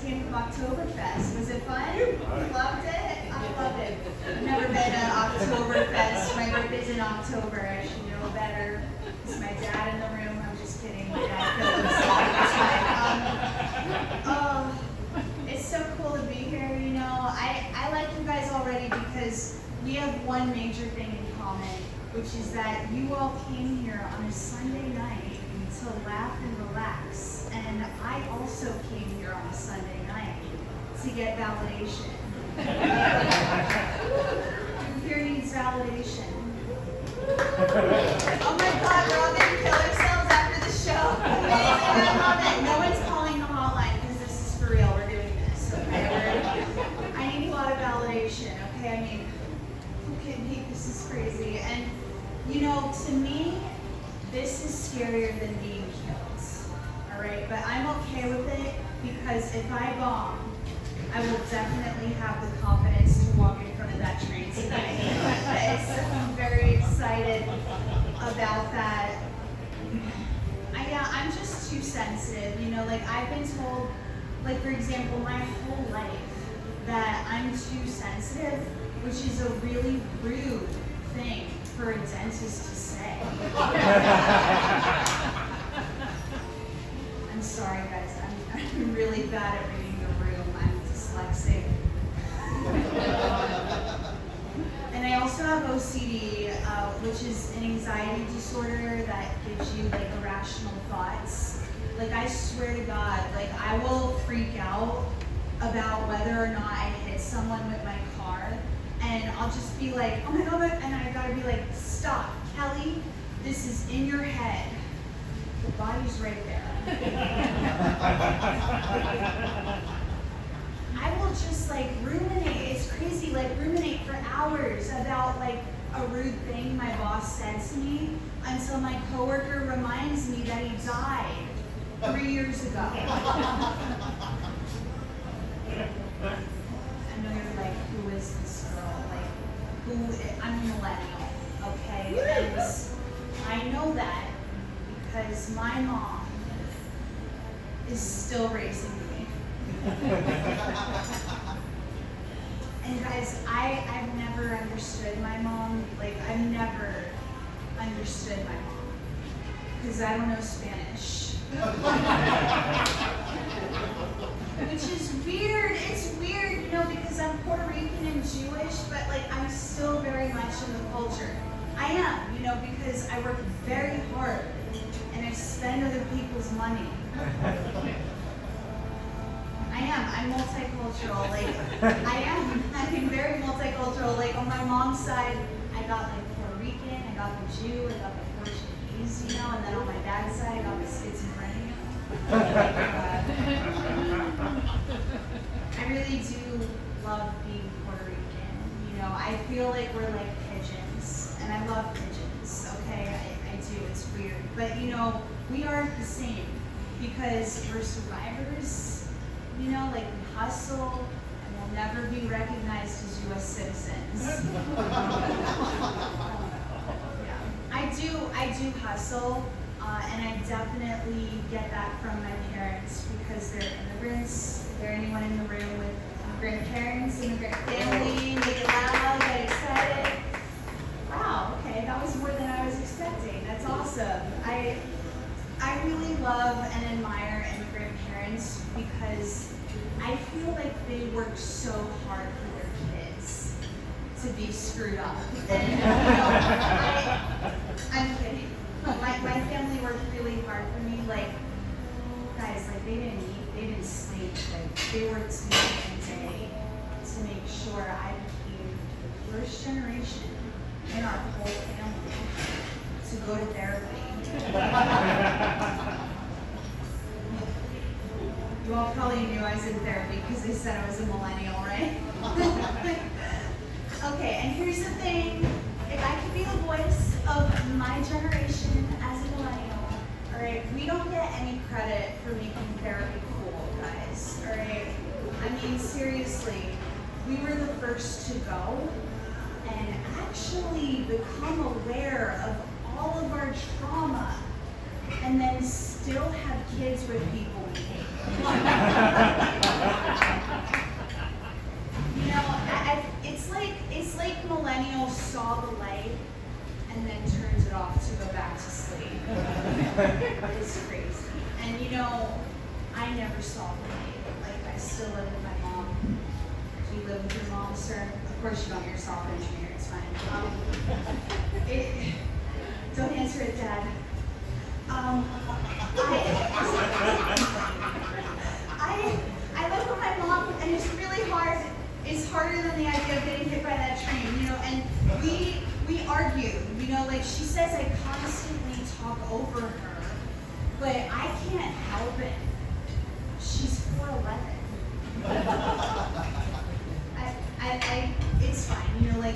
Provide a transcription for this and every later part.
came from Oktoberfest. Was it fun? You loved it? I loved it. I've never been to Oktoberfest. My birthday's in October. I should know better. Is my dad in the room? I'm just kidding. My dad killed himself. It's so cool to be here. You know, I like you guys already because we have one major thing in common, which is that you all came here on a Sunday night to laugh and relax. And I also came here on a Sunday night to get validation. Who here needs validation? Oh my God, we're all going to kill ourselves after the show. Amazing, I love it. No one's calling the hotline because this is for real. We're doing this, okay? I need a lot of validation, okay? I mean, who can me? This is crazy. And, you know, to me, this is scarier than being killed, all right? But I'm okay with it because if I bomb, I will definitely have the confidence to walk in front of that train tonight. Okay, so I'm very excited about that. I'm just too sensitive, you know, like I've been told, like for example, my whole life that I'm too sensitive, which is a really rude thing for a dentist to say. I'm sorry guys, I'm really bad at reading the room. I'm dyslexic. And I also have OCD, which is an anxiety disorder that gives you like irrational thoughts. Like I swear to God, like I will freak out about whether or not I hit someone with my car. And I'll just be like, oh my God, and I gotta be like, stop, Kelly, this is in your head. The body's right there. I will just like ruminate, it's crazy, like ruminate for hours about like a rude thing my boss said to me until my coworker reminds me that he died 3 years ago. I know you're like, who is this girl? Like, I'm a millennial, okay? And I know that because my mom is still raising me. And guys, I've never understood my mom. Like, I've never understood my mom because I don't know Spanish. Which is weird. It's weird, you know, because I'm Puerto Rican and Jewish, but like I'm still very much in the culture. I am, you know, because I work very hard and I spend other people's money. I'm multicultural, like, I'm very multicultural, like, on my mom's side, I got, like, Puerto Rican, I got the Jew, I got the Portuguese, you know, and then on my dad's side, I got the schizophrenia. I really do love being Puerto Rican, you know, I feel like we're like pigeons, and I love pigeons, okay, I do, it's weird, but, you know, we aren't the same, because we're survivors. You know, like we hustle and we'll never be recognized as U.S. citizens. Yeah. I do hustle, and I definitely get that from my parents because they're immigrants. Is there anyone in the room with immigrant parents, immigrant family? Make it loud, get excited. Wow, okay, that was more than I was expecting. That's awesome. I really love and admire immigrant parents because I feel like they work so hard for their kids to be screwed up. And, you know, I'm kidding. My family worked really hard for me. Like, guys, like they didn't eat, they didn't sleep. Like they worked night and day to make sure I became the first generation in our whole family to go to therapy. You all probably knew I was in therapy because they said I was a millennial, right? Okay, and here's the thing. If I could be the voice of my generation as a millennial, all right, we don't get any credit for making therapy cool, guys, all right? I mean, seriously, we were the first to go and actually become aware of all of our trauma and then still have kids with people we hate. softened me. Like, I still live with my mom. Do you live with your mom, sir? Of course you don't, you're a software engineer, it's fine. Don't answer it, Dad. I live with my mom, and it's really hard. It's harder than the idea of getting hit by that train, and we argue, like she says I constantly talk over her, but I can't help it. She's 4'11". It's fine,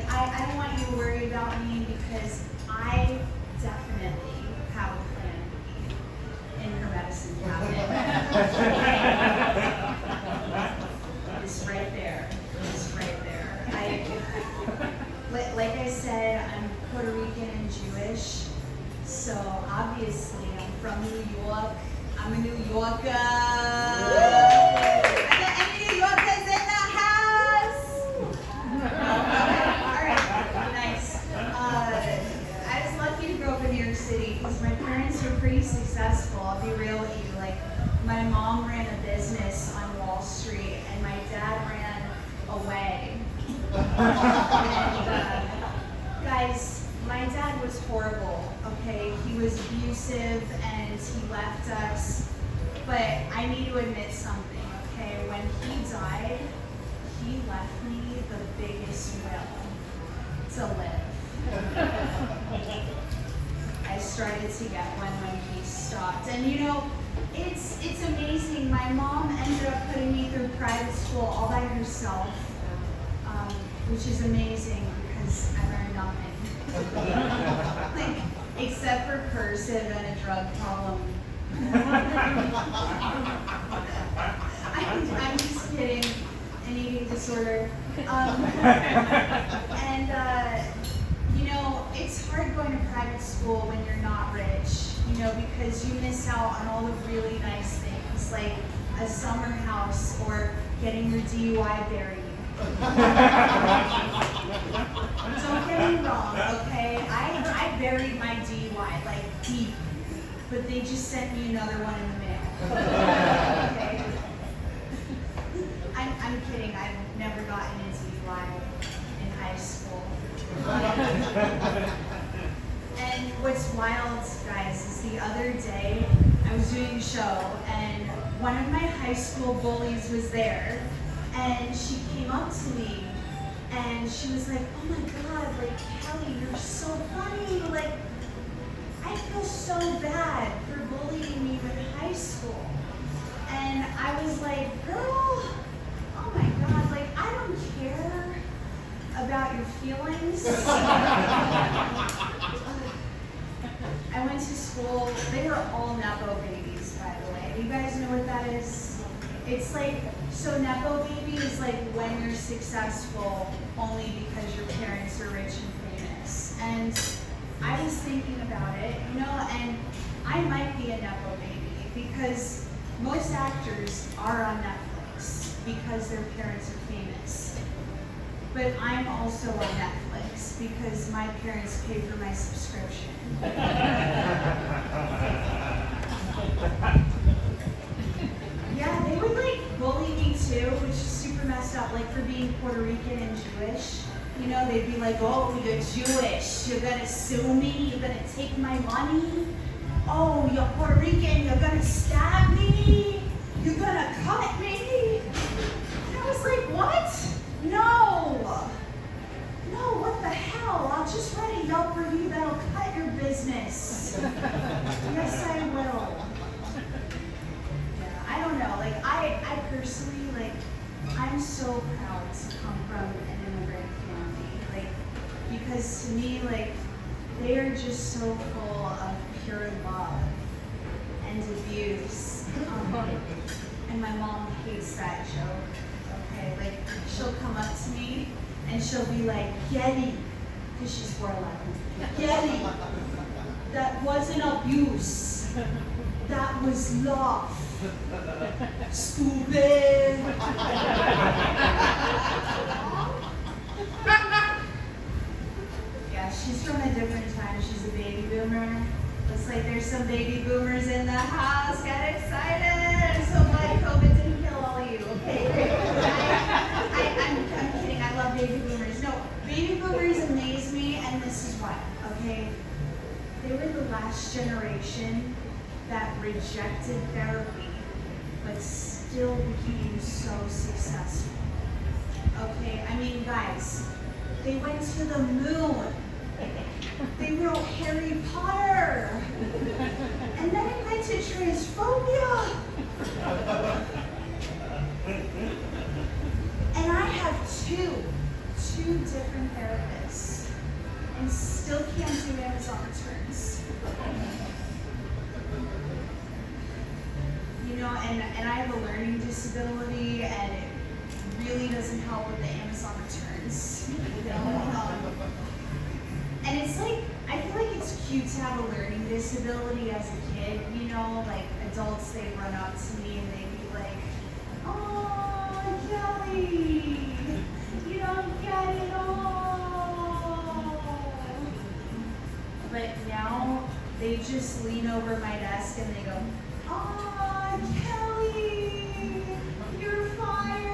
I don't want you to worry about me because I definitely have a plan B in her medicine cabinet. It's right there. It's right there. Like I said, I'm Puerto Rican and Jewish, so obviously I'm from New York. I'm a New Yorker. Any New Yorkers in the house? All right, nice. I was lucky to grow up in New York City because my parents were pretty successful. I'll be real with you. My mom ran a business on Wall Street, and my dad ran away. Guys, my dad was horrible, okay? He was abusive and he left us. But I need to admit something, okay? When he died, he left me the biggest will to live. I started to get one when he stopped. And it's amazing. My mom ended up putting me through private school all by herself, which is amazing because I learned nothing. Except for cursive and a drug problem. I'm just kidding. An eating disorder. It's hard going to private school when you're not rich, because you miss out on all the really nice things, like a summer house or getting your DUI buried. Don't get me wrong, okay? I buried my DUI, deep, but they just sent me another one in the mail. Okay? I'm kidding, I've never gotten a DUI in high school. And what's wild, guys, is the other day I was doing a show and one of my high school bullies was there and she came up to me and she was like, oh my God, Kelly, you're so funny. I feel so bad for bullying me in high school. And I was like, girl, oh my God, I don't care about your feelings. I went to school, they were all Nepo babies, by the way. Do you guys know what that is? It's so Nepo baby is when you're successful only because your parents are rich and famous. And I was thinking about it, and I might be a Nepo baby because most actors are on Netflix because their parents are famous. But I'm also on Netflix because my parents pay for my subscription. Yeah, they would bully me too, which is super messed up, for being Puerto Rican and Jewish. They'd be like, oh, you're Jewish, you're gonna sue me, you're gonna take my money. Oh, you're Puerto Rican, you're gonna stab me, you're gonna cut me. And I was like, what? No, what the hell? I'll just write a Yelp review that'll cut your business. Yes, I will. Yeah, I don't know. I personally, I'm so proud to come from an immigrant family. Because to me, they are just so full of pure love and abuse. And my mom hates that joke. Okay, she'll come up to me and she'll be like, Getty, because she's 4'11", Getty, that wasn't abuse, that was love, stupid. Yeah, she's from a different time, she's a baby boomer. Looks like there's some baby boomers in the house, get excited, so glad COVID being so successful. Okay, I mean, guys, they went to the moon. They wrote Harry Potter. And then invented transphobia. And I have two different therapists and still can't do Amazon returns. You know, and I have a learning disability, and it really doesn't help with the Amazon returns. You know? And it's like, I feel like it's cute to have a learning disability as a kid, you know, like adults, they run up to me and they'd be like, "Oh, Kelly, you don't get it all." But now they just lean over my desk and they go, "Oh, Kelly, you're fired."